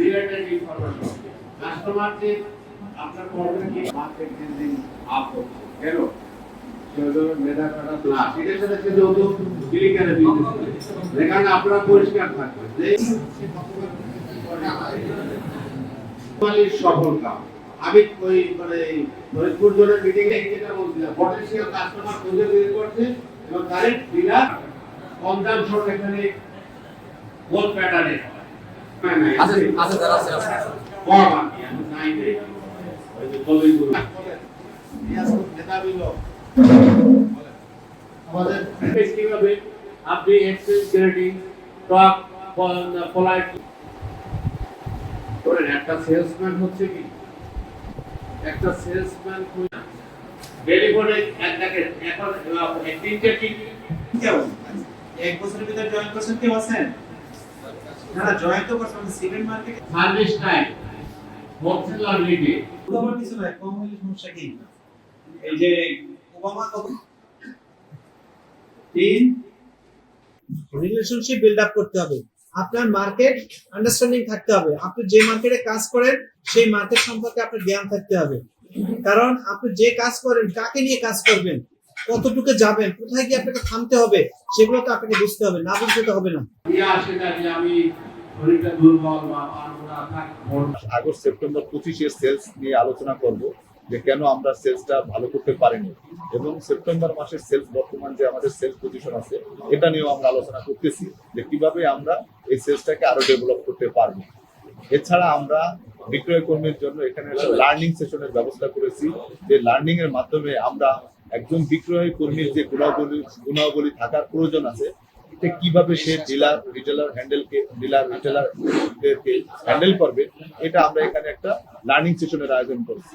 Related information customer যে আপনার problem কি মার্কেট চেঞ্জিং আপ হচ্ছে কেন সেজন্য মেধা কাটা না সেটার সাথে সে যত ক্লিকারে বিজনেস যেখানে আপনারা পরিষ্কার থাকবেন যে কোয়ালিটির সফল কাম আমি ওই মানে ফরিদপুর জোনের মিটিং এ যেটা বলছিলাম পটেনশিয়াল কাস্টমার খুঁজে বের করছে এবং কারেন্ট ডিলার কনজাম্পশন এখানে কোন প্যাটার্নে কম আমি নাই নেই ওই যে কবি গুরু নেতা বিল আমাদের কিভাবে আপনি এক্সচেঞ্জ গ্রেডিং টক পোলাইট ধরেন একটা সেলসম্যান হচ্ছে কি একটা সেলসম্যান টেলিফোনে একটাকে এখন তিনটে কেউ এক বছরের ভিতরে জয়েন করছেন কেউ আছেন না জয়েন তো করছেন সিমেন্ট মার্কেটে সার্ভিস টাইম হোলসেলার লিডে তোমার কিছু নাই কম হলে সমস্যা কি এই যে ওবামা কত তিন রিলেশনশিপ বিল্ড আপ করতে হবে আপনার মার্কেট আন্ডারস্ট্যান্ডিং থাকতে হবে আপনি যে মার্কেটে কাজ করেন সেই মার্কেট সম্পর্কে আপনার জ্ঞান থাকতে হবে কারণ আপনি যে কাজ করেন কাকে নিয়ে কাজ করবেন কতটুকু যাবেন কোথায় গিয়ে আপনাকে থামতে হবে সেগুলো তো আপনাকে বুঝতে হবে না বুঝতে তো হবে না আসে না যে আমি শরীরটা দুর্বল বা পারবো না আগস্ট সেপ্টেম্বর 25 এর সেলস নিয়ে আলোচনা করব যে কেন আমরা সেলসটা ভালো করতে পারিনি এবং সেপ্টেম্বর মাসের সেলস বর্তমান যে আমাদের সেলস পজিশন আছে এটা নিয়েও আমরা আলোচনা করতেছি যে কিভাবে আমরা এই সেলসটাকে আরো ডেভেলপ করতে পারবো। এছাড়া আমরা বিক্রয় কর্মীর জন্য এখানে একটা লার্নিং সেশনের ব্যবস্থা করেছি যে লার্নিং এর মাধ্যমে আমরা একজন বিক্রয় কর্মীর যে গুণাবলী থাকার প্রয়োজন আছে কিভাবে সে রিটেলার হ্যান্ডেল করবে এটা আমরা এখানে একটা লার্নিং সেশনের আয়োজন করছি।